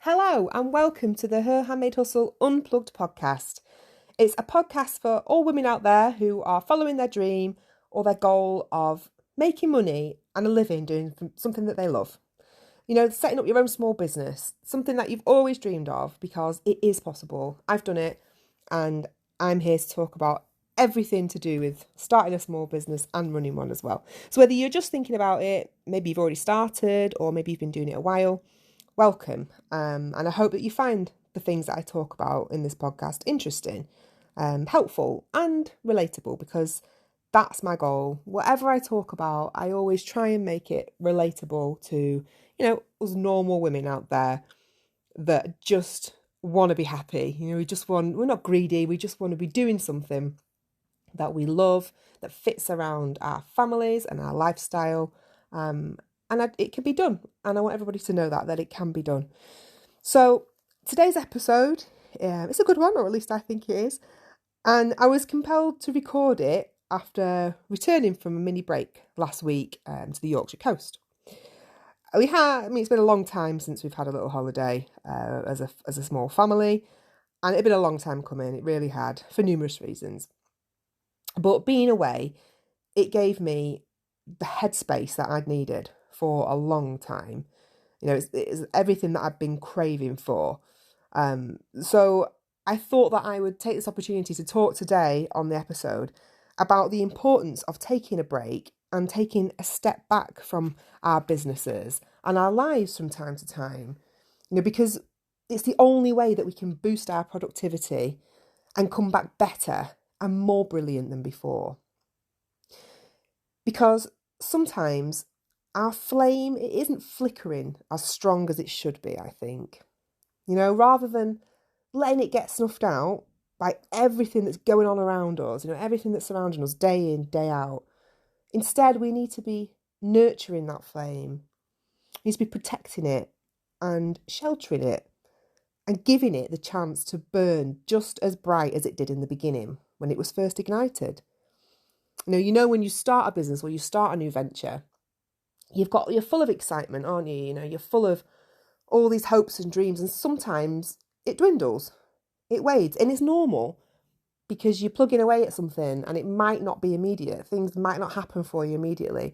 Hello and welcome to the Her Handmade Hustle Unplugged podcast. It's a podcast for all women out there who are following their dream or their goal of making money and a living doing something that they love. You know, setting up your own small business, something that you've always dreamed of because it is possible. I've done it and I'm here to talk about everything to do with starting a small business and running one as well. So whether you're just thinking about it, maybe you've already started or maybe you've been doing it a while, welcome. And I hope that you find the things that I talk about in this podcast interesting, helpful and relatable because that's my goal. Whatever I talk about, I always try and make it relatable to, us normal women out there that just want to be happy. We're not greedy. We just want to be doing something that we love, that fits around our families and our lifestyle. It can be done. And I want everybody to know that it can be done. So today's episode, it's a good one, or at least I think it is. And I was compelled to record it after returning from a mini break last week to the Yorkshire coast. It's been a long time since we've had a little holiday as a small family. And it had been a long time coming. It really had, for numerous reasons. But being away, it gave me the headspace that I'd needed for a long time. It's everything that I've been craving for. So I thought that I would take this opportunity to talk today on the episode about the importance of taking a break and taking a step back from our businesses and our lives from time to time. Because it's the only way that we can boost our productivity and come back better and more brilliant than before. Because sometimes our flame, it isn't flickering as strong as it should be, I think. Rather than letting it get snuffed out by everything that's going on around us, everything that's surrounding us day in, day out. Instead, we need to be nurturing that flame. We need to be protecting it and sheltering it and giving it the chance to burn just as bright as it did in the beginning when it was first ignited. When you start a business or you start a new venture, you're full of excitement, aren't you? You're full of all these hopes and dreams, and sometimes it dwindles, it wades, and it's normal because you're plugging away at something and it might not be immediate. Things might not happen for you immediately,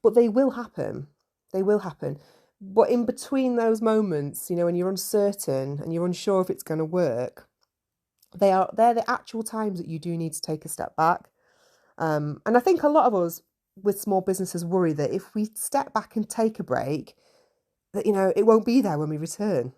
but they will happen. They will happen. But in between those moments, when you're uncertain and you're unsure if it's going to work, they're the actual times that you do need to take a step back. And I think a lot of us with small businesses worry that if we step back and take a break, that, it won't be there when we return.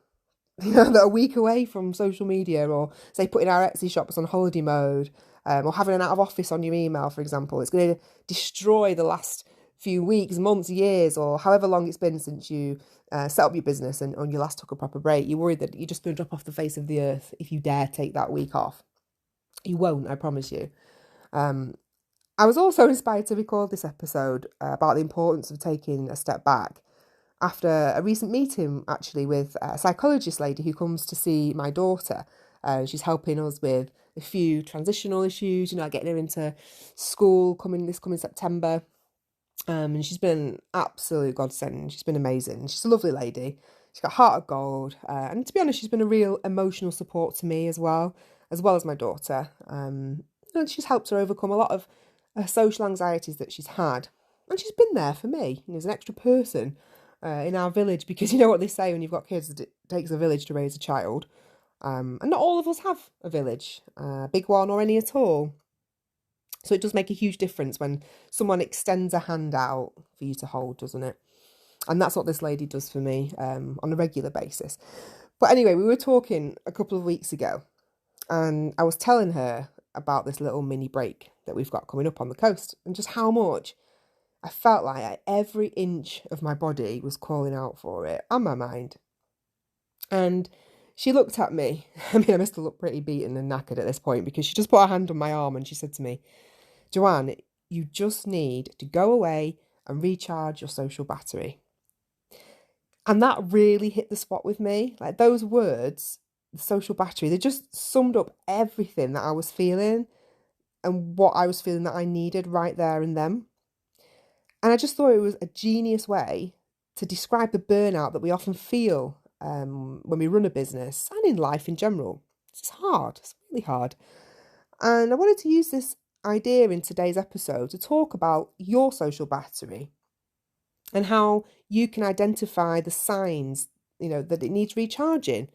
That a week away from social media, or say putting our Etsy shops on holiday mode, or having an out of office on your email, for example, it's going to destroy the last few weeks, months, years, or however long it's been since you set up your business and you last took a proper break. You're worried that you're just going to drop off the face of the earth if you dare take that week off. You won't, I promise you. I was also inspired to record this episode about the importance of taking a step back after a recent meeting, actually, with a psychologist lady who comes to see my daughter. She's helping us with a few transitional issues, getting her into school this coming September. And she's been an absolute godsend. She's been amazing. She's a lovely lady. She's got a heart of gold. And to be honest, she's been a real emotional support to me as well as my daughter. And she's helped her overcome a lot of social anxieties that she's had. And she's been there for me, as an extra person in our village, because you know what they say when you've got kids, that it takes a village to raise a child. And not all of us have a village, big one or any at all. So it does make a huge difference when someone extends a hand out for you to hold, doesn't it? And that's what this lady does for me on a regular basis. But anyway, we were talking a couple of weeks ago and I was telling her about this little mini break that we've got coming up on the coast and just how much I felt like every inch of my body was calling out for it and my mind. And she looked at me. I must have looked pretty beaten and knackered at this point because she just put her hand on my arm and she said to me, "Joanne, you just need to go away and recharge your social battery." And that really hit the spot with me. Like those words, the social battery, they just summed up everything that I was feeling and what I was feeling that I needed right there and then. And I just thought it was a genius way to describe the burnout that we often feel when we run a business and in life in general. It's hard. It's really hard. And I wanted to use this idea in today's episode to talk about your social battery and how you can identify the signs, that it needs recharging.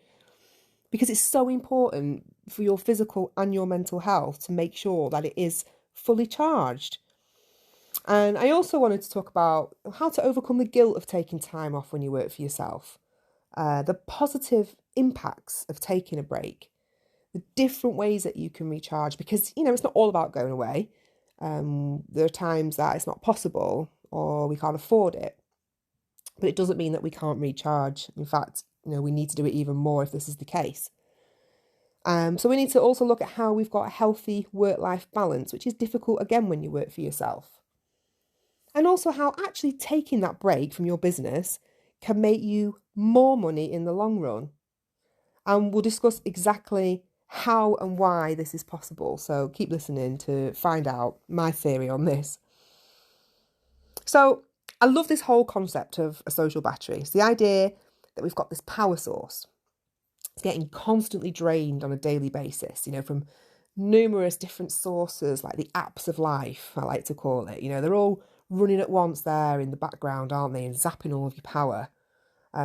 Because it's so important for your physical and your mental health to make sure that it is fully charged. And I also wanted to talk about how to overcome the guilt of taking time off when you work for yourself, the positive impacts of taking a break, the different ways that you can recharge, because, it's not all about going away. There are times that it's not possible or we can't afford it, but it doesn't mean that we can't recharge. In fact, we need to do it even more if this is the case. So we need to also look at how we've got a healthy work-life balance, which is difficult again when you work for yourself. And also how actually taking that break from your business can make you more money in the long run. And we'll discuss exactly how and why this is possible. So keep listening to find out my theory on this. So I love this whole concept of a social battery. It's the idea that we've got this power source. It's getting constantly drained on a daily basis, from numerous different sources, like the apps of life, I like to call it. They're all running at once there in the background, aren't they? And zapping all of your power.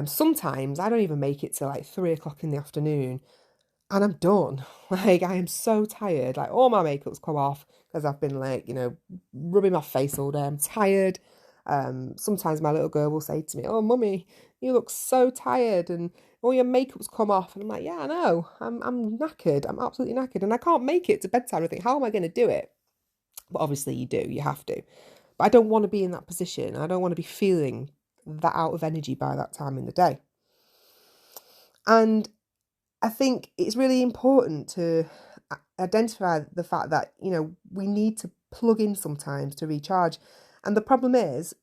Sometimes I don't even make it till like 3 o'clock in the afternoon and I'm done. Like, I am so tired. Like, all my makeup's come off because I've been rubbing my face all day. I'm tired. Sometimes my little girl will say to me, "Oh, mummy, you look so tired and all your makeup's come off." And I'm like, "Yeah, I know. I'm knackered. I'm absolutely knackered. And I can't make it to bedtime. I think, how am I going to do it?" But obviously you do. You have to. But I don't want to be in that position. I don't want to be feeling that out of energy by that time in the day. And I think it's really important to identify the fact that, we need to plug in sometimes to recharge. And the problem is,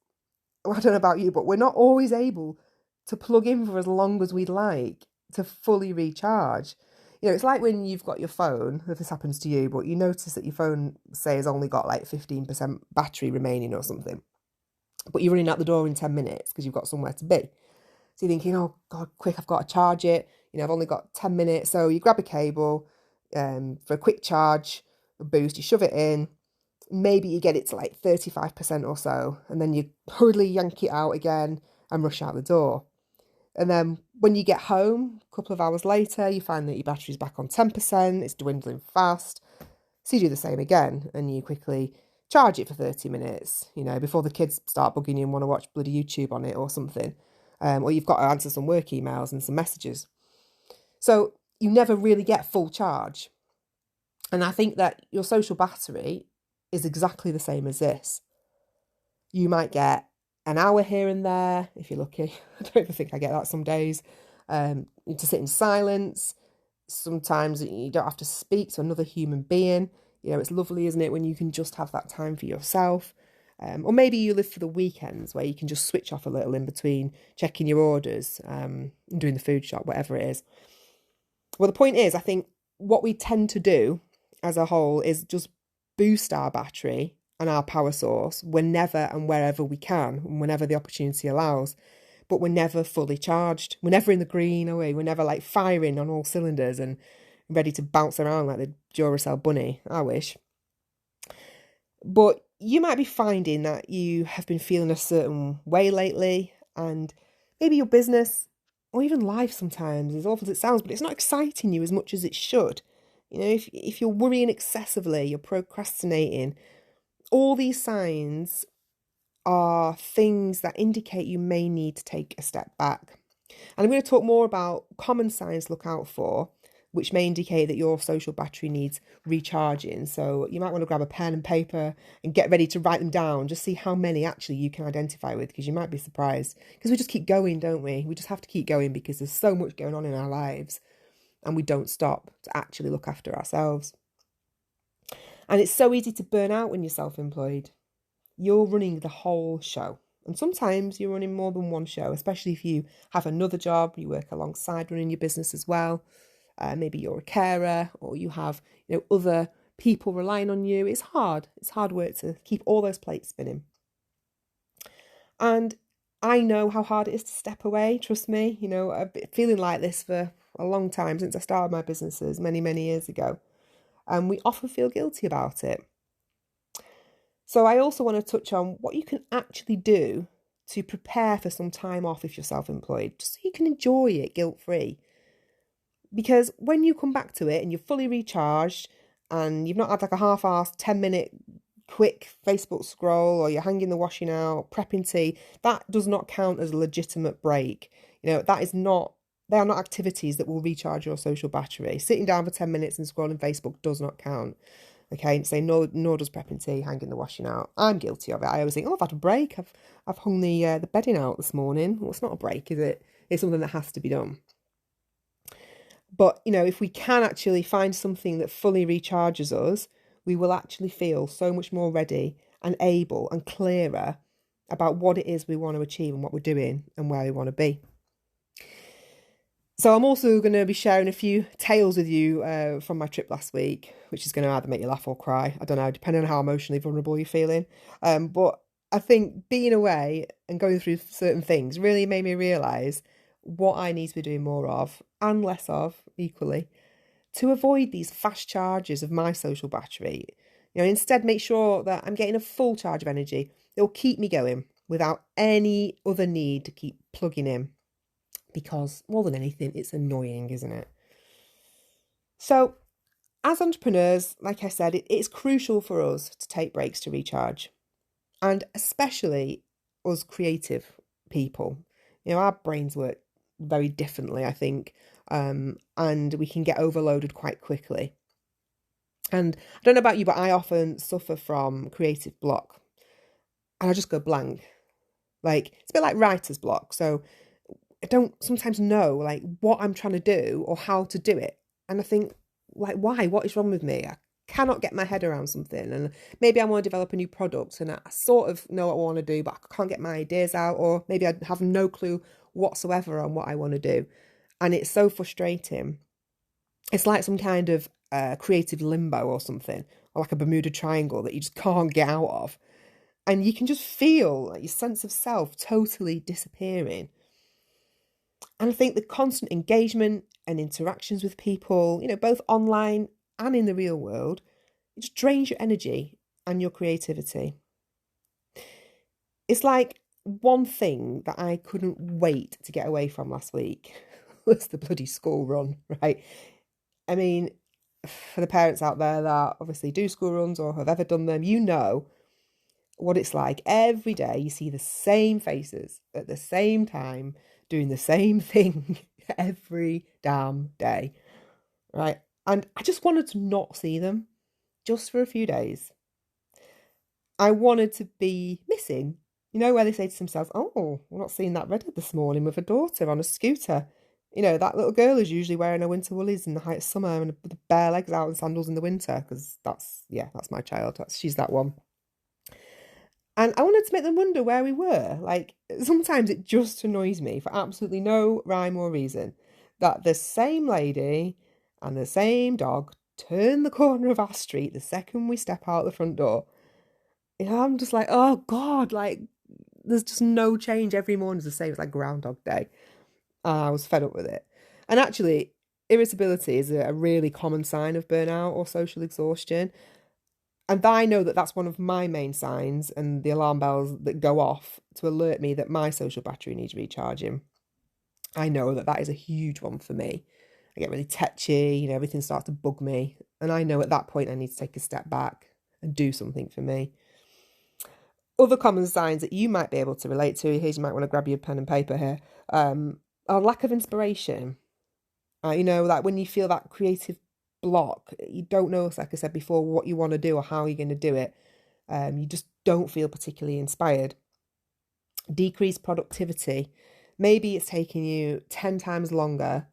I don't know about you, but we're not always able to plug in for as long as we'd like to fully recharge. It's like when you've got your phone, if this happens to you, but you notice that your phone, say, has only got like 15% battery remaining or something, but you're running out the door in 10 minutes because you've got somewhere to be. So you're thinking, "Oh God, quick, I've got to charge it. I've only got 10 minutes. So you grab a cable for a quick charge, a boost, you shove it in. Maybe you get it to like 35% or so, and then you hurriedly yank it out again and rush out the door. And then when you get home, a couple of hours later, you find that your battery's back on 10%, it's dwindling fast. So you do the same again, and you quickly charge it for 30 minutes, before the kids start bugging you and want to watch bloody YouTube on it or something. Or you've got to answer some work emails and some messages. So you never really get full charge. And I think that your social battery is exactly the same as this. You might get an hour here and there, if you're lucky. I don't even think I get that some days. To sit in silence. Sometimes you don't have to speak to another human being. It's lovely, isn't it, when you can just have that time for yourself. Or maybe you live for the weekends where you can just switch off a little in between checking your orders, doing the food shop, whatever it is. Well, the point is, I think what we tend to do as a whole is just boost our battery and our power source whenever and wherever we can, and whenever the opportunity allows. But we're never fully charged. We're never in the green, are we? We're never like firing on all cylinders and ready to bounce around like the Duracell bunny. I wish. But you might be finding that you have been feeling a certain way lately, and maybe your business or even life sometimes, as awful as it sounds, but it's not exciting you as much as it should. If you're worrying excessively, you're procrastinating, all these signs are things that indicate you may need to take a step back. And I'm going to talk more about common signs to look out for, which may indicate that your social battery needs recharging. So you might want to grab a pen and paper and get ready to write them down. Just see how many actually you can identify with, because you might be surprised. Because we just keep going, don't we? We just have to keep going because there's so much going on in our lives and we don't stop to actually look after ourselves. And it's so easy to burn out when you're self-employed. You're running the whole show. And sometimes you're running more than one show, especially if you have another job, you work alongside running your business as well. Maybe you're a carer or you have other people relying on you. It's hard. It's hard work to keep all those plates spinning. And I know how hard it is to step away, trust me. I've been feeling like this for a long time, since I started my businesses many, many years ago. And we often feel guilty about it. So I also want to touch on what you can actually do to prepare for some time off if you're self-employed, just so you can enjoy it guilt-free. Because when you come back to it and you're fully recharged and you've not had like a half-assed 10-minute quick Facebook scroll, or you're hanging the washing out, prepping tea, that does not count as a legitimate break. That is not, they are not activities that will recharge your social battery. Sitting down for 10 minutes and scrolling Facebook does not count. Okay, say nor does prepping tea, hanging the washing out. I'm guilty of it. I always think, I've had a break. I've hung the bedding out this morning. Well, it's not a break, is it? It's something that has to be done. But if we can actually find something that fully recharges us, we will actually feel so much more ready and able and clearer about what it is we want to achieve and what we're doing and where we want to be. So I'm also going to be sharing a few tales with you from my trip last week, which is going to either make you laugh or cry. I don't know, depending on how emotionally vulnerable you're feeling. But I think being away and going through certain things really made me realise what I need to be doing more of and less of equally to avoid these fast charges of my social battery. Instead make sure that I'm getting a full charge of energy that will keep me going without any other need to keep plugging in. Because more than anything, it's annoying, isn't it? So as entrepreneurs, like I said, it's crucial for us to take breaks to recharge. And especially us creative people. Our brains work very differently, I think, and we can get overloaded quite quickly. And I don't know about you, but I often suffer from creative block. And I just go blank. It's a bit like writer's block. So I don't sometimes know what I'm trying to do or how to do it. And I think, why? What is wrong with me? I cannot get my head around something. And maybe I want to develop a new product and I sort of know what I want to do, but I can't get my ideas out. Or maybe I have no clue whatsoever on what I want to do. And it's so frustrating. It's like some kind of creative limbo or something, or like a Bermuda Triangle that you just can't get out of. And you can just feel your sense of self totally disappearing. And I think the constant engagement and interactions with people, both online and in the real world, it just drains your energy and your creativity. It's like one thing that I couldn't wait to get away from last week was the bloody school run, right? I mean, for the parents out there that obviously do school runs or have ever done them, what it's like. Every day you see the same faces at the same time doing the same thing every damn day, right? And I just wanted to not see them just for a few days. I wanted to be missing, where they say to themselves, oh, we're not seeing that redhead this morning with a daughter on a scooter. That little girl is usually wearing her winter woolies in the height of summer and with the bare legs out and sandals in the winter, because that's my child. She's that one. And I wanted to make them wonder where we were. Sometimes it just annoys me for absolutely no rhyme or reason that the same lady and the same dog turn the corner of our street the second we step out the front door. I'm just like, oh God, there's just no change. Every morning's the same. It's like Groundhog Day. I was fed up with it. And actually, irritability is a really common sign of burnout or social exhaustion. And I know that that's one of my main signs and the alarm bells that go off to alert me that my social battery needs recharging. I know that is a huge one for me. I get really tetchy, everything starts to bug me. And I know at that point I need to take a step back and do something for me. Other common signs that you might be able to relate to, here you might want to grab your pen and paper here, are lack of inspiration. When you feel that creative block, you don't know, like I said before, what you want to do or how you're going to do it. You just don't feel particularly inspired. Decreased productivity. Maybe it's taking you 10 times longer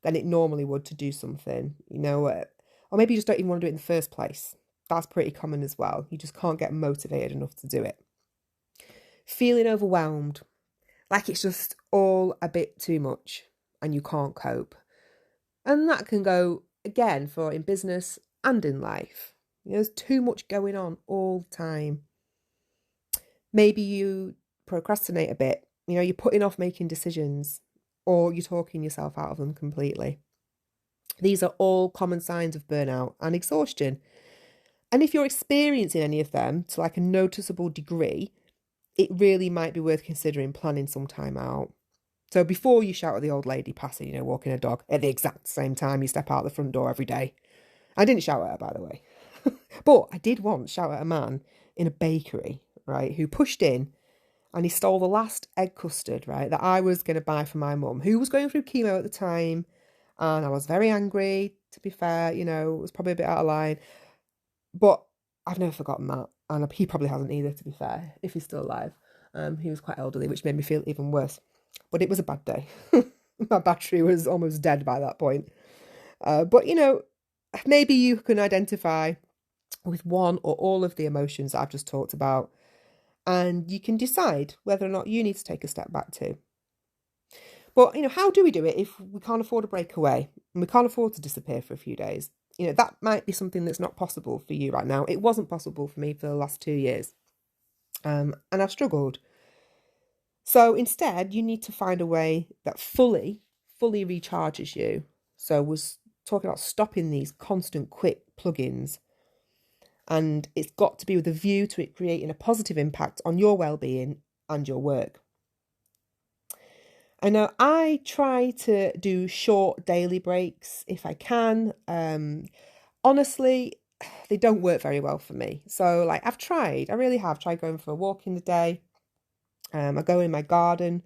than it normally would to do something, or maybe you just don't even want to do it in the first place. That's pretty common as well. You just can't get motivated enough to do it. Feeling overwhelmed, like it's just all a bit too much and you can't cope. And that can go, again, for in business and in life. There's too much going on all the time. Maybe you procrastinate a bit You're putting off making decisions, or you're talking yourself out of them completely. These are all common signs of burnout and exhaustion. And if you're experiencing any of them to like a noticeable degree, it really might be worth considering planning some time out. So before you shout at the old lady passing, walking a dog at the exact same time you step out the front door every day. I didn't shout at her, by the way. But I did once shout at a man in a bakery, right, who pushed in and he stole the last egg custard, right, that I was going to buy for my mum, who was going through chemo at the time. And I was very angry, to be fair, it was probably a bit out of line. But I've never forgotten that. And he probably hasn't either, to be fair, if he's still alive. He was quite elderly, which made me feel even worse. But it was a bad day. My battery was almost dead by that point. But, maybe you can identify with one or all of the emotions that I've just talked about. And you can decide whether or not you need to take a step back too. But, how do we do it if we can't afford a breakaway and we can't afford to disappear for a few days? That might be something that's not possible for you right now. It wasn't possible for me for the last 2 years. And I've struggled. So instead, you need to find a way that fully recharges you. So I was talking about stopping these constant quick plug-ins. And it's got to be with a view to it creating a positive impact on your well-being and your work. I know I try to do short daily breaks if I can. Honestly, they don't work very well for me. So I really have tried going for a walk in the day. I go in my garden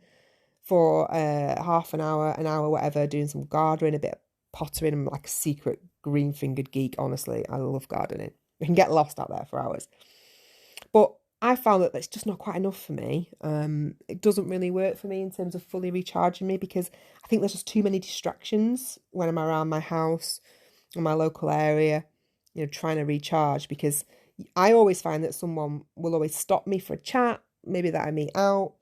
for half an hour, whatever, doing some gardening, a bit of pottering. I'm like a secret green-fingered geek, honestly. I love gardening. I can get lost out there for hours. But I found that that's just not quite enough for me. It doesn't really work for me in terms of fully recharging me because I think there's just too many distractions when I'm around my house or my local area, trying to recharge, because I always find that someone will always stop me for a chat, maybe that I meet out,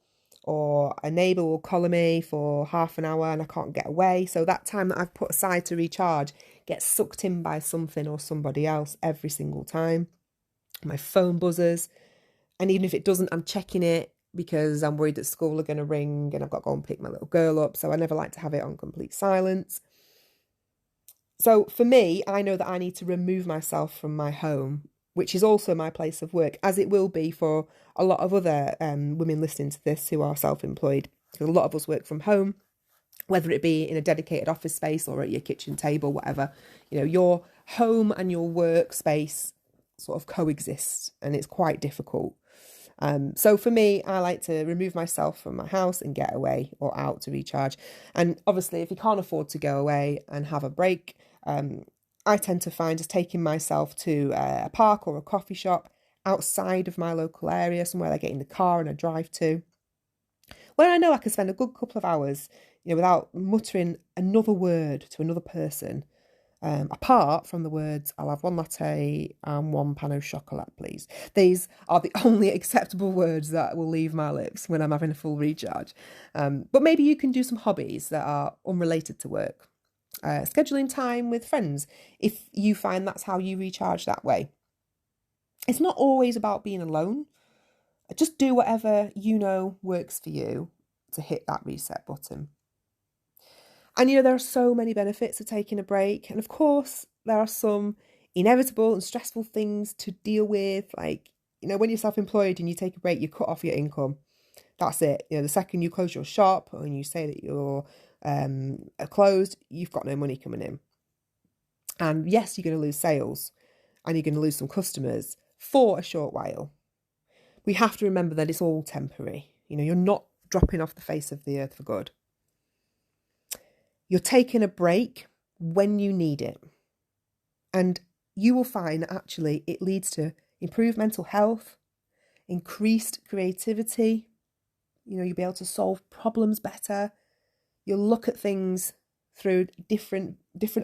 or a neighbour will collar me for half an hour and I can't get away. So that time that I've put aside to recharge gets sucked in by something or somebody else every single time. My phone buzzes. And even if it doesn't, I'm checking it because I'm worried that school are going to ring and I've got to go and pick my little girl up. So I never like to have it on complete silence. So for me, I know that I need to remove myself from my home, which is also my place of work, as it will be for a lot of other women listening to this who are self-employed. Because a lot of us work from home, whether it be in a dedicated office space or at your kitchen table, whatever. Your home and your workspace sort of coexist, and it's quite difficult. So for me, I like to remove myself from my house and get away or out to recharge. And obviously, if you can't afford to go away and have a break, I tend to find just taking myself to a park or a coffee shop outside of my local area, somewhere I get in the car and I drive to, where I know I can spend a good couple of hours, without muttering another word to another person. Apart from the words, I'll have one latte and one pan au chocolat, please. These are the only acceptable words that will leave my lips when I'm having a full recharge. But maybe you can do some hobbies that are unrelated to work. Scheduling time with friends, if you find that's how you recharge that way. It's not always about being alone. Just do whatever works for you to hit that reset button. And, there are so many benefits of taking a break. And of course, there are some inevitable and stressful things to deal with. Like, when you're self-employed and you take a break, you cut off your income. That's it. The second you close your shop and you say that you're closed, you've got no money coming in. And yes, you're going to lose sales and you're going to lose some customers for a short while. We have to remember that it's all temporary. You're not dropping off the face of the earth for good. You're taking a break when you need it. And you will find that actually it leads to improved mental health, increased creativity. You'll be able to solve problems better. You'll look at things through different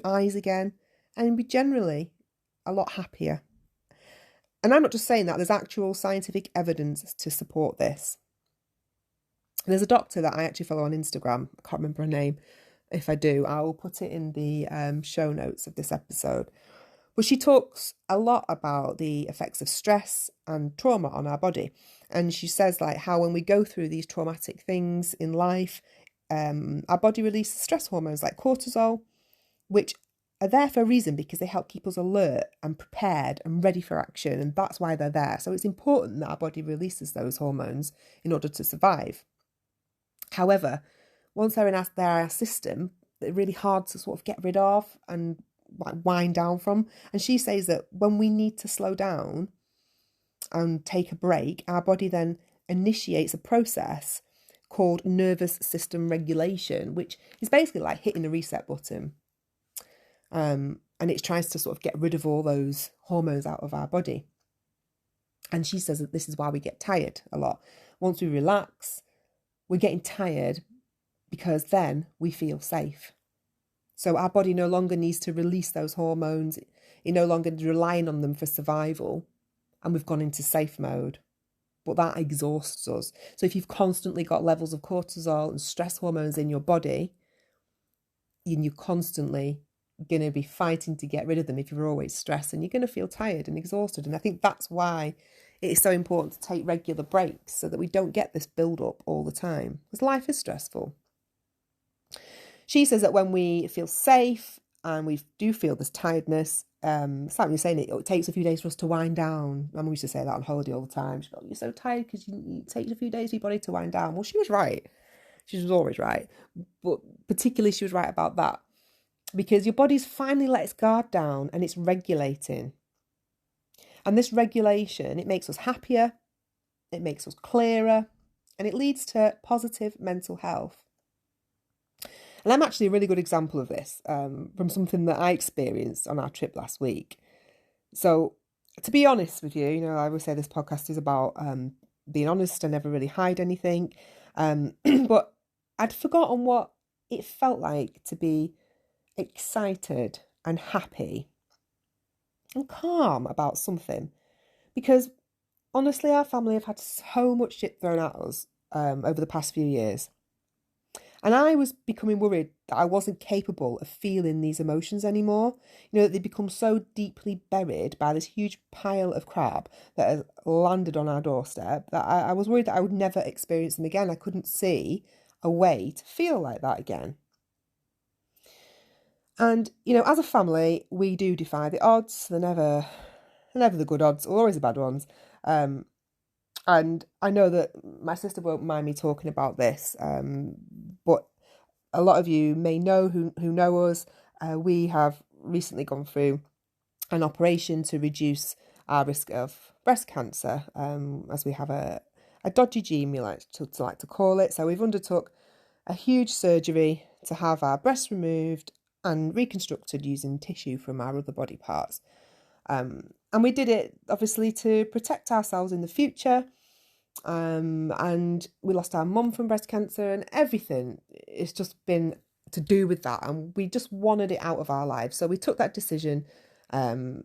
eyes again and be generally a lot happier. And I'm not just saying that, there's actual scientific evidence to support this. There's a doctor that I actually follow on Instagram. I can't remember her name. If I do, I will put it in the show notes of this episode. But she talks a lot about the effects of stress and trauma on our body. And she says like how when we go through these traumatic things in life, our body releases stress hormones like cortisol, which are there for a reason because they help keep us alert and prepared and ready for action. And that's why they're there. So it's important that our body releases those hormones in order to survive. However, once they're in our system, they're really hard to sort of get rid of and like wind down from. And she says that when we need to slow down and take a break, our body then initiates a process called nervous system regulation, which is basically like hitting the reset button. And it tries to sort of get rid of all those hormones out of our body. And she says that this is why we get tired a lot. Once we relax, we're getting tired because then we feel safe. So our body no longer needs to release those hormones. It no longer relying on them for survival. And we've gone into safe mode. But that exhausts us. So if you've constantly got levels of cortisol and stress hormones in your body, and you're constantly going to be fighting to get rid of them if you're always stressed, and you're going to feel tired and exhausted. And I think that's why it is so important to take regular breaks so that we don't get this build up all the time, because life is stressful. She says that when we feel safe and we do feel this tiredness, it's like when you're saying it takes a few days for us to wind down. Mum used to say that on holiday all the time. She'd go, "You're so tired because it takes a few days for your body to wind down." Well, she was right. She was always right. But particularly she was right about that. Because your body's finally let its guard down and it's regulating. And this regulation, it makes us happier, it makes us clearer, and it leads to positive mental health. And I'm actually a really good example of this from something that I experienced on our trip last week. So to be honest with you, I always say this podcast is about being honest. I never really hide anything. But I'd forgotten what it felt like to be excited and happy and calm about something, because honestly our family have had so much shit thrown at us over the past few years, and I was becoming worried that I wasn't capable of feeling these emotions anymore. That they become so deeply buried by this huge pile of crap that has landed on our doorstep that I was worried that I would never experience them again. I couldn't see a way to feel like that again. And, as a family, we do defy the odds. They're never the good odds, always the bad ones. And I know that my sister won't mind me talking about this, but a lot of you may know who know us. We have recently gone through an operation to reduce our risk of breast cancer, as we have a dodgy gene, we like to call it. So we've undertook a huge surgery to have our breasts removed and reconstructed using tissue from our other body parts. And we did it obviously to protect ourselves in the future. And we lost our mum from breast cancer, and everything it's just been to do with that. And we just wanted it out of our lives. So we took that decision.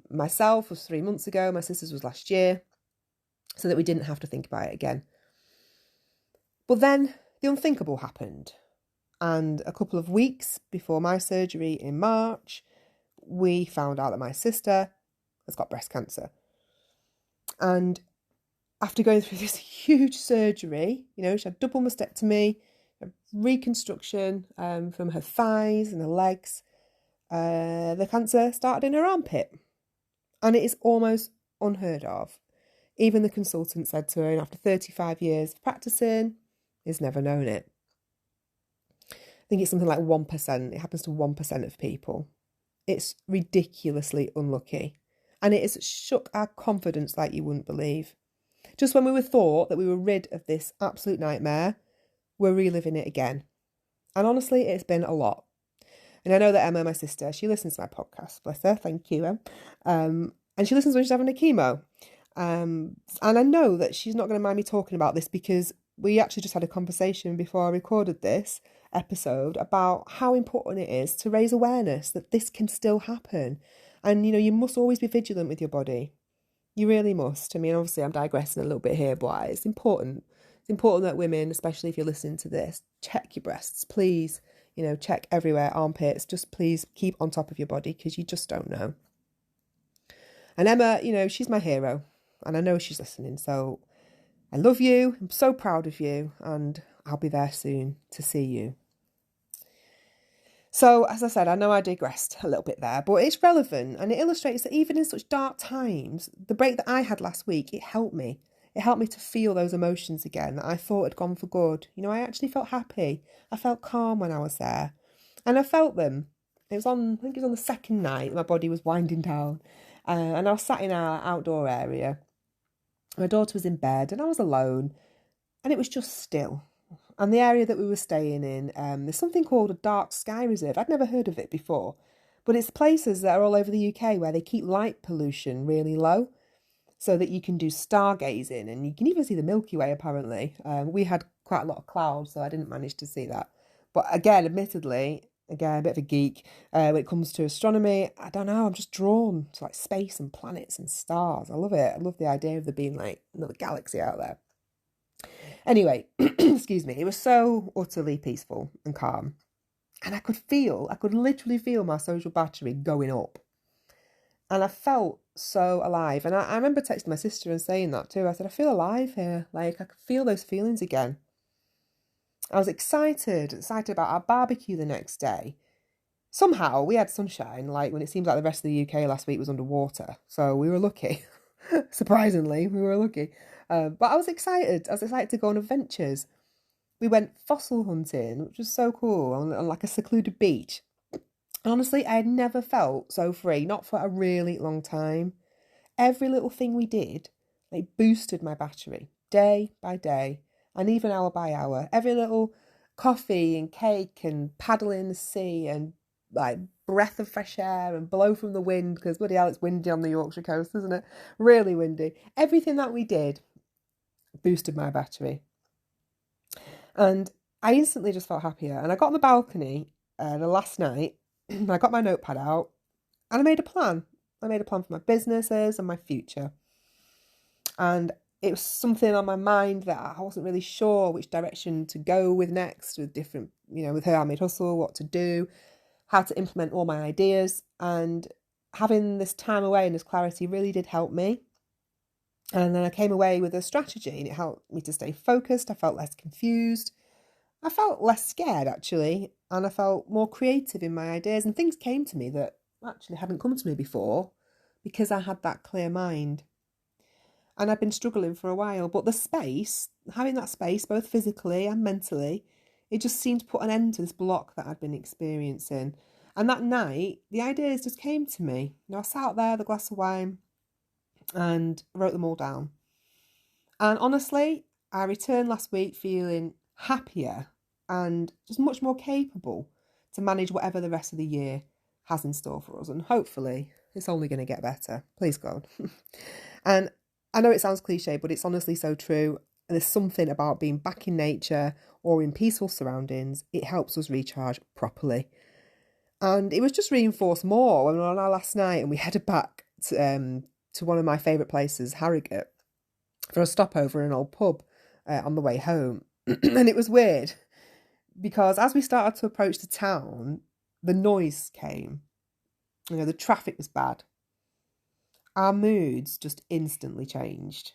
Myself was 3 months ago, my sister's was last year, so that we didn't have to think about it again. But then the unthinkable happened. And a couple of weeks before my surgery in March, we found out that my sister has got breast cancer. And after going through this huge surgery, she had double mastectomy, a reconstruction from her thighs and her legs. The cancer started in her armpit. And it is almost unheard of. Even the consultant said to her, and after 35 years of practicing, has never known it. I think it's something like 1%. It happens to 1% of people. It's ridiculously unlucky. And it has shook our confidence like you wouldn't believe. Just when we were thought that we were rid of this absolute nightmare, we're reliving it again. And honestly, it's been a lot. And I know that Emma, my sister, she listens to my podcast. Bless her. Thank you, Em. And she listens when she's having a chemo. And I know that she's not going to mind me talking about this, because we actually just had a conversation before I recorded this episode about how important it is to raise awareness that this can still happen. And, you must always be vigilant with your body. You really must. I mean, obviously I'm digressing a little bit here, but it's important. It's important that women, especially if you're listening to this, check your breasts, please. Check everywhere, armpits, just please keep on top of your body, because you just don't know. And Emma, she's my hero, and I know she's listening. So I love you. I'm so proud of you, and I'll be there soon to see you. So, as I said, I know I digressed a little bit there, but it's relevant, and it illustrates that even in such dark times, the break that I had last week, it helped me. It helped me to feel those emotions again that I thought had gone for good. I actually felt happy. I felt calm when I was there. And I felt them. I think it was on the second night, my body was winding down. And I was sat in our outdoor area. My daughter was in bed and I was alone. And it was just still. And the area that we were staying in, there's something called a dark sky reserve. I'd never heard of it before. But it's places that are all over the UK where they keep light pollution really low, so that you can do stargazing, and you can even see the Milky Way, apparently. We had quite a lot of clouds, so I didn't manage to see that. But again, admittedly, a bit of a geek, when it comes to astronomy, I don't know, I'm just drawn to like space and planets and stars. I love it. I love the idea of there being like another galaxy out there. Anyway, excuse me, it was so utterly peaceful and calm. And I could literally feel my social battery going up. And I felt so alive. And I remember texting my sister and saying that too. I said, I feel alive here. Like, I could feel those feelings again. I was excited about our barbecue the next day. Somehow we had sunshine, like when it seems like the rest of the UK last week was underwater. So we were lucky. Surprisingly, we were lucky. But I was excited. I was excited to go on adventures. We went fossil hunting, which was so cool, on like a secluded beach. Honestly, I had never felt so free, not for a really long time. Every little thing we did, like, boosted my battery day by day, and even hour by hour. Every little coffee and cake and paddle in the sea and like breath of fresh air and blow from the wind, because bloody hell, it's windy on the Yorkshire coast, isn't it? Really windy. Everything that we did boosted my battery. And I instantly just felt happier. And I got on the balcony the last night. I got my notepad out and I made a plan. I made a plan for my businesses and my future. And it was something on my mind that I wasn't really sure which direction to go with next, with different, with Her Handmade Hustle, what to do, how to implement all my ideas. And having this time away and this clarity really did help me. And then I came away with a strategy and it helped me to stay focused. I felt less confused. I felt less scared, actually, and I felt more creative in my ideas, and things came to me that actually hadn't come to me before because I had that clear mind. And I've been struggling for a while, but having that space, both physically and mentally, it just seemed to put an end to this block that I'd been experiencing. And that night, the ideas just came to me. I sat there with a glass of wine and wrote them all down. And honestly, I returned last week feeling happier and just much more capable to manage whatever the rest of the year has in store for us. And hopefully it's only going to get better. Please God. And I know it sounds cliche, but it's honestly so true. There's something about being back in nature or in peaceful surroundings. It helps us recharge properly. And it was just reinforced more when we were on our last night and we headed back to one of my favourite places, Harrogate, for a stopover in an old pub on the way home. And it was weird because as we started to approach the town, the noise came. The traffic was bad. Our moods just instantly changed.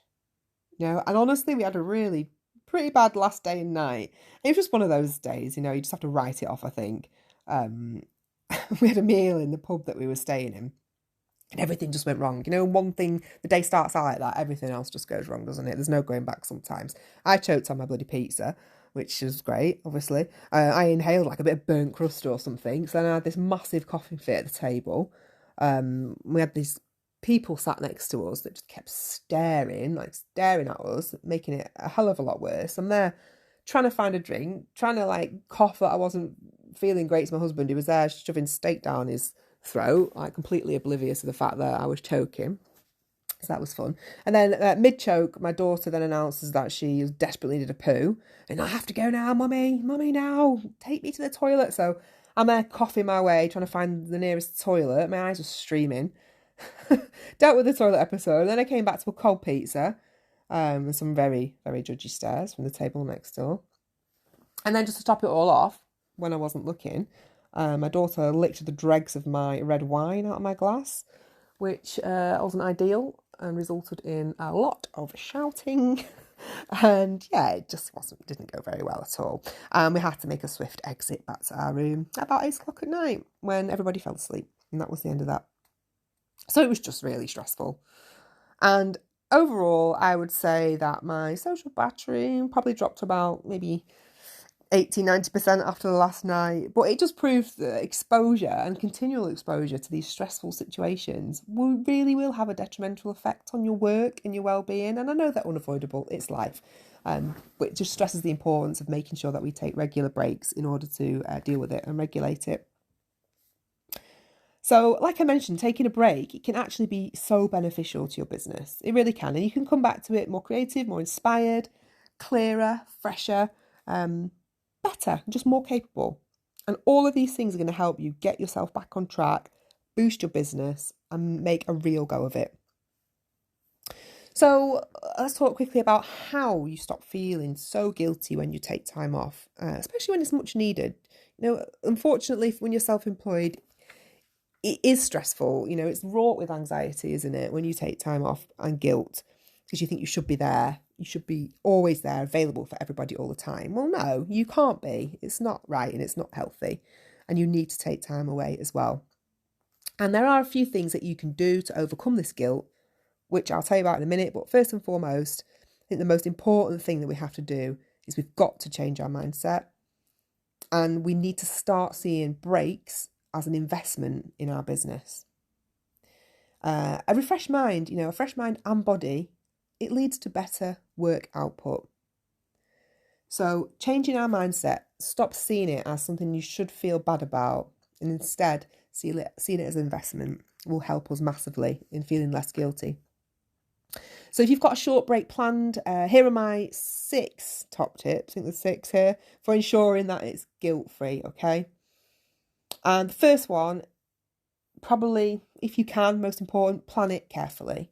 And honestly, we had a really pretty bad last day and night. It was just one of those days, you just have to write it off, I think. We had a meal in the pub that we were staying in. And everything just went wrong. One thing, the day starts out like that, everything else just goes wrong, doesn't it? There's no going back sometimes. I choked on my bloody pizza, which was great, obviously. I inhaled like a bit of burnt crust or something. So then I had this massive coughing fit at the table. We had these people sat next to us that just kept staring at us, making it a hell of a lot worse. I'm there trying to find a drink, trying to like cough that I wasn't feeling great to my husband. He was there shoving steak down his throat, like completely oblivious of the fact that I was choking. So that was fun. And then mid-choke, my daughter then announces that she desperately needed a poo. And I have to go now, mummy now, take me to the toilet. So I'm there coughing my way, trying to find the nearest toilet. My eyes were streaming. Dealt with the toilet episode. And then I came back to a cold pizza and some very, very judgy stares from the table next door. And then just to top it all off, when I wasn't looking, my daughter licked the dregs of my red wine out of my glass, which wasn't ideal and resulted in a lot of shouting. And yeah, it just didn't go very well at all. We had to make a swift exit back to our room about 8 o'clock at night when everybody fell asleep. And that was the end of that. So it was just really stressful. And overall, I would say that my social battery probably dropped about maybe 80-90% after the last night. But it just proves that exposure and continual exposure to these stressful situations really will have a detrimental effect on your work and your well-being. And I know they're unavoidable, it's life. But it just stresses the importance of making sure that we take regular breaks in order to deal with it and regulate it. So, like I mentioned, taking a break, it can actually be so beneficial to your business. It really can. And you can come back to it more creative, more inspired, clearer, fresher, better, just more capable. And all of these things are going to help you get yourself back on track, boost your business, and make a real go of it. So let's talk quickly about how you stop feeling so guilty when you take time off, especially when it's much needed. Unfortunately, when you're self-employed, it is stressful. It's wrought with anxiety, isn't it? When you take time off and guilt because you think you should be there. You should be always there, available for everybody all the time. Well, no, you can't be. It's not right and it's not healthy. And you need to take time away as well. And there are a few things that you can do to overcome this guilt, which I'll tell you about in a minute. But first and foremost, I think the most important thing that we have to do is we've got to change our mindset. And we need to start seeing breaks as an investment in our business. A refreshed mind, a fresh mind and body, it leads to better work output. So changing our mindset, stop seeing it as something you should feel bad about, and instead seeing it as an investment will help us massively in feeling less guilty. So if you've got a short break planned, here are my 6 top tips. I think there's 6 here for ensuring that it's guilt-free, okay? And the first one, probably, if you can, most important, plan it carefully.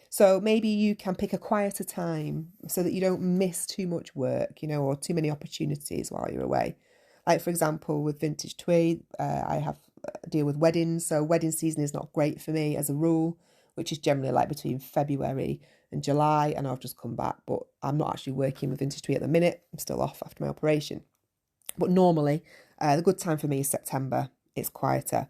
So maybe you can pick a quieter time so that you don't miss too much work, or too many opportunities while you're away. Like, for example, with Vintage Tweed, I deal with weddings. So wedding season is not great for me as a rule, which is generally like between February and July. And I've just come back, but I'm not actually working with Vintage Tweed at the minute. I'm still off after my operation. But normally, the good time for me is September. It's quieter.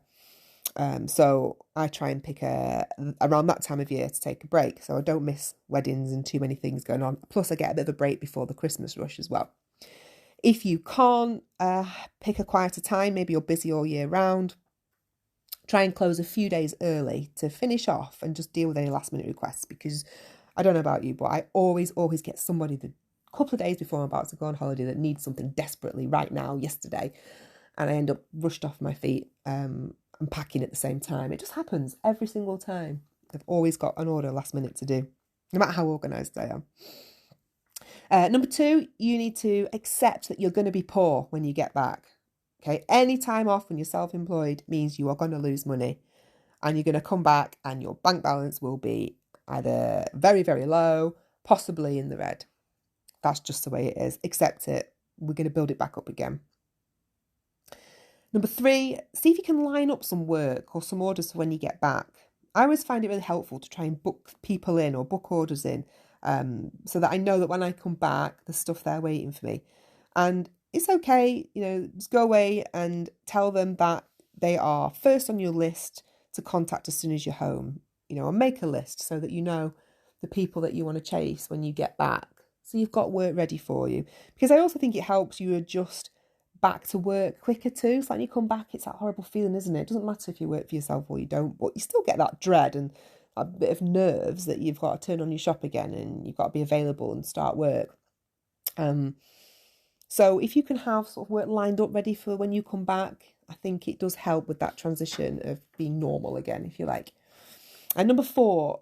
So I try and pick around that time of year to take a break, so I don't miss weddings and too many things going on. Plus, I get a bit of a break before the Christmas rush as well. If you can't pick a quieter time, maybe you're busy all year round, try and close a few days early to finish off and just deal with any last minute requests, because I don't know about you, but I always get somebody the couple of days before I'm about to go on holiday that needs something desperately right now, yesterday, and I end up rushed off my feet and packing at the same time. It just happens every single time. I've always got an order last minute to do, no matter how organised I am. Number 2, you need to accept that you're going to be poor when you get back. Okay, any time off when you're self-employed means you are going to lose money, and you're going to come back and your bank balance will be either very, very low, possibly in the red. That's just the way it is. Accept it. We're going to build it back up again. Number 3, see if you can line up some work or some orders for when you get back. I always find it really helpful to try and book people in or book orders in, so that I know that when I come back, there's stuff there waiting for me. And it's okay, just go away and tell them that they are first on your list to contact as soon as you're home, and make a list so that you know the people that you want to chase when you get back. So you've got work ready for you. Because I also think it helps you adjust back to work quicker too. So when you come back, it's that horrible feeling, isn't it? It doesn't matter if you work for yourself or you don't, but you still get that dread and a bit of nerves that you've got to turn on your shop again and you've got to be available and start work. So if you can have sort of work lined up ready for when you come back, I think it does help with that transition of being normal again, if you like. And number 4,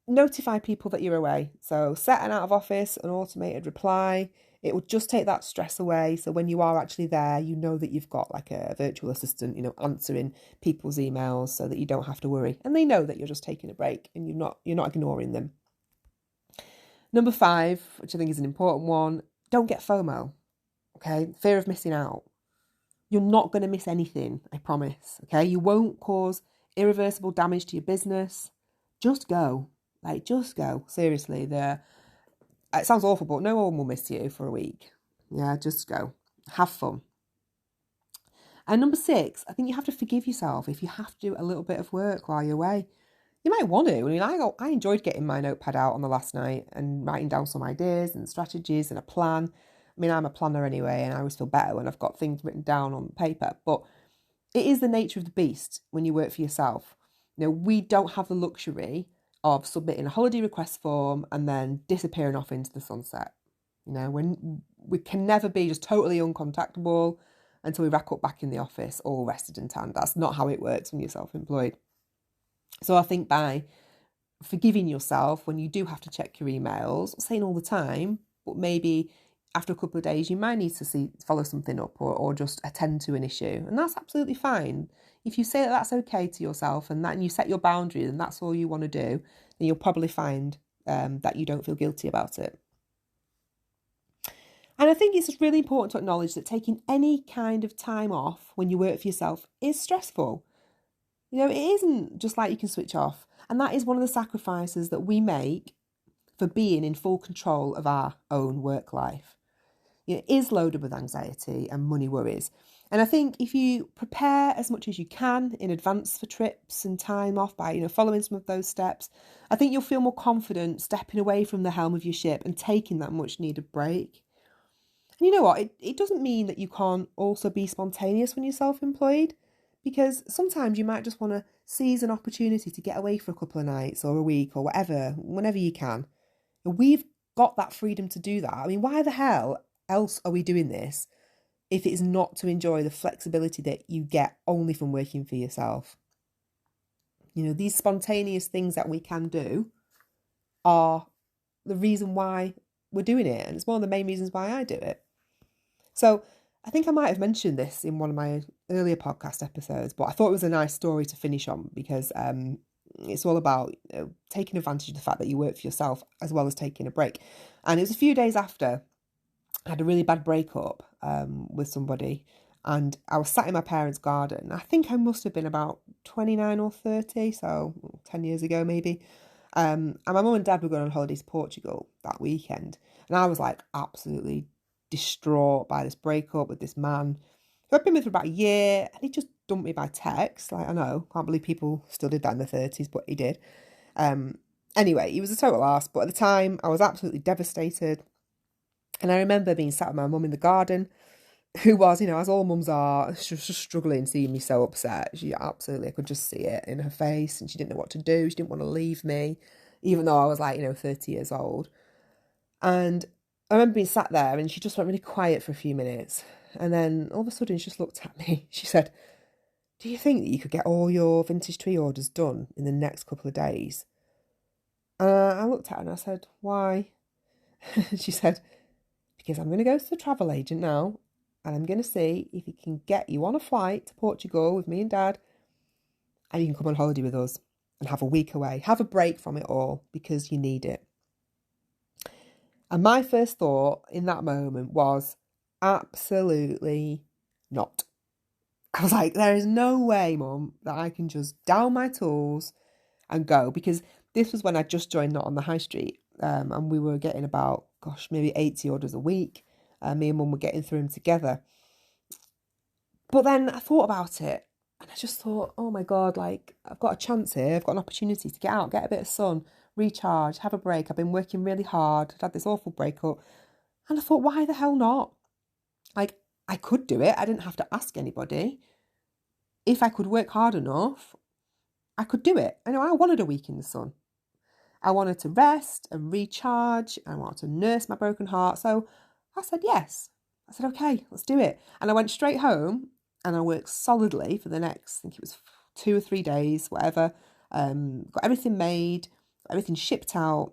notify people that you're away. So set an out of office, an automated reply. It will just take that stress away. So when you are actually there, you know that you've got like a virtual assistant, answering people's emails so that you don't have to worry. And they know that you're just taking a break and you're not ignoring them. Number 5, which I think is an important one, don't get FOMO. Okay, fear of missing out. You're not going to miss anything, I promise. Okay, you won't cause irreversible damage to your business, just go. Like, just go. Seriously, it sounds awful, but no one will miss you for a week. Yeah, just go. Have fun. And number 6, I think you have to forgive yourself if you have to do a little bit of work while you're away. You might want to. I mean, I enjoyed getting my notepad out on the last night and writing down some ideas and strategies and a plan. I mean, I'm a planner anyway, and I always feel better when I've got things written down on paper. But it is the nature of the beast when you work for yourself. You know, we don't have the luxury of submitting a holiday request form and then disappearing off into the sunset. You know, when we can never be just totally uncontactable until we rack up back in the office, all rested and tanned. That's not how it works when you're self-employed. So I think by forgiving yourself when you do have to check your emails, not saying all the time, but maybe after a couple of days you might need to follow something up or just attend to an issue. And that's absolutely fine. If you say that that's okay to yourself and you set your boundaries and that's all you want to do, then you'll probably find that you don't feel guilty about it. And I think it's just really important to acknowledge that taking any kind of time off when you work for yourself is stressful. You know, it isn't just like you can switch off. And that is one of the sacrifices that we make for being in full control of our own work life. You know, it is loaded with anxiety and money worries. And I think if you prepare as much as you can in advance for trips and time off by, you know, following some of those steps, I think you'll feel more confident stepping away from the helm of your ship and taking that much needed break. And you know what? It doesn't mean that you can't also be spontaneous when you're self-employed, because sometimes you might just want to seize an opportunity to get away for a couple of nights or a week or whatever, whenever you can. And we've got that freedom to do that. I mean, why the hell else are we doing this if it's not to enjoy the flexibility that you get only from working for yourself? You know, these spontaneous things that we can do are the reason why we're doing it. And it's one of the main reasons why I do it. So I think I might have mentioned this in one of my earlier podcast episodes, but I thought it was a nice story to finish on because it's all about taking advantage of the fact that you work for yourself as well as taking a break. And it was a few days after I had a really bad breakup with somebody, and I was sat in my parents' garden. I think I must have been about 29 or 30, so 10 years ago maybe. And my mum and dad were going on holiday to Portugal that weekend. And I was like absolutely distraught by this breakup with this man who I'd been with for about a year, and he just dumped me by text. Like, I know, can't believe people still did that in their 30s, but he did. Anyway, he was a total arse, but at the time I was absolutely devastated. And I remember being sat with my mum in the garden, who was, you know, as all mums are, she was just struggling seeing me so upset. She absolutely, I could just see it in her face, and she didn't know what to do. She didn't want to leave me, even though I was like, you know, 30 years old. And I remember being sat there, and she just went really quiet for a few minutes. And then all of a sudden she just looked at me. She said, "Do you think that you could get all your vintage tree orders done in the next couple of days?" And I looked at her and I said, "Why?" She said, "Because I'm going to go to the travel agent now, and I'm going to see if he can get you on a flight to Portugal with me and Dad, and you can come on holiday with us and have a week away. Have a break from it all because you need it." And my first thought in that moment was, absolutely not. I was like, there is no way, Mum, that I can just down my tools and go, because this was when I just joined Not on the High Street, and we were getting about, maybe 80 orders a week. Me and Mum were getting through them together. But then I thought about it, and I just thought, oh my God, like, I've got a chance here. I've got an opportunity to get out, get a bit of sun, recharge, have a break. I've been working really hard. I'd had this awful breakup. And I thought, why the hell not? Like, I could do it. I didn't have to ask anybody. If I could work hard enough, I could do it. I know I wanted a week in the sun. I wanted to rest and recharge. I wanted to nurse my broken heart. So I said yes. I said, okay, let's do it. And I went straight home and I worked solidly for the next, I think it was 2 or 3 days, whatever. Got everything made, got everything shipped out.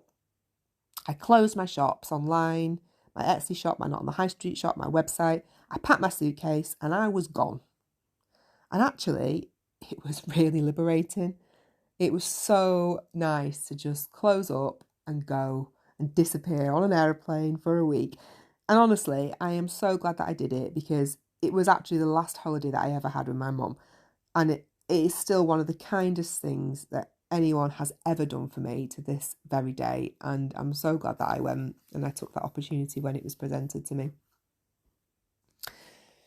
I closed my shops online, my Etsy shop, my Not on the High Street shop, my website. I packed my suitcase and I was gone. And actually, it was really liberating. It was so nice to just close up and go and disappear on an aeroplane for a week. And honestly, I am so glad that I did it, because it was actually the last holiday that I ever had with my mum. And it is still one of the kindest things that anyone has ever done for me to this very day. And I'm so glad that I went and I took that opportunity when it was presented to me.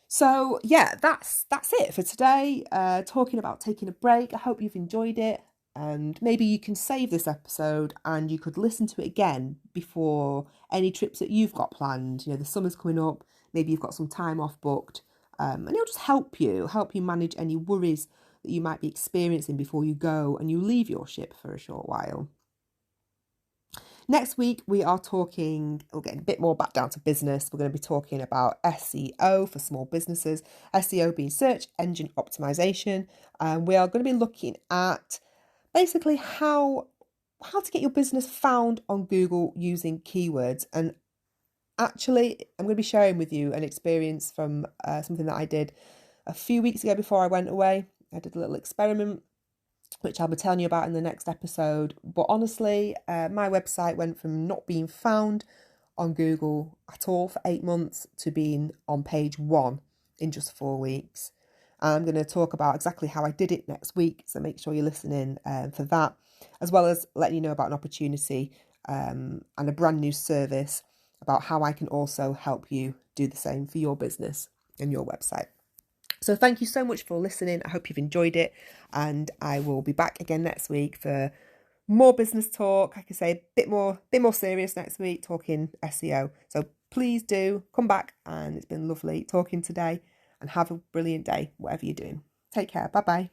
So yeah, that's it for today. Talking about taking a break. I hope you've enjoyed it. And maybe you can save this episode and you could listen to it again before any trips that you've got planned. You know, the summer's coming up, maybe you've got some time off booked, and it'll just help you manage any worries that you might be experiencing before you go and you leave your ship for a short while. Next week, we are talking, we're getting a bit more back down to business. We're going to be talking about SEO for small businesses, SEO being search engine optimization. And we are going to be looking at basically how to get your business found on Google using keywords. And actually, I'm going to be sharing with you an experience from something that I did a few weeks ago before I went away. I did a little experiment, which I'll be telling you about in the next episode. But honestly, my website went from not being found on Google at all for 8 months to being on page 1 in just 4 weeks. I'm going to talk about exactly how I did it next week, so make sure you're listening for that, as well as letting you know about an opportunity and a brand new service about how I can also help you do the same for your business and your website. So thank you so much for listening. I hope you've enjoyed it, and I will be back again next week for more business talk. Like I say, a bit more serious next week, talking SEO. So please do come back, and it's been lovely talking today, and have a brilliant day, whatever you're doing. Take care. Bye-bye.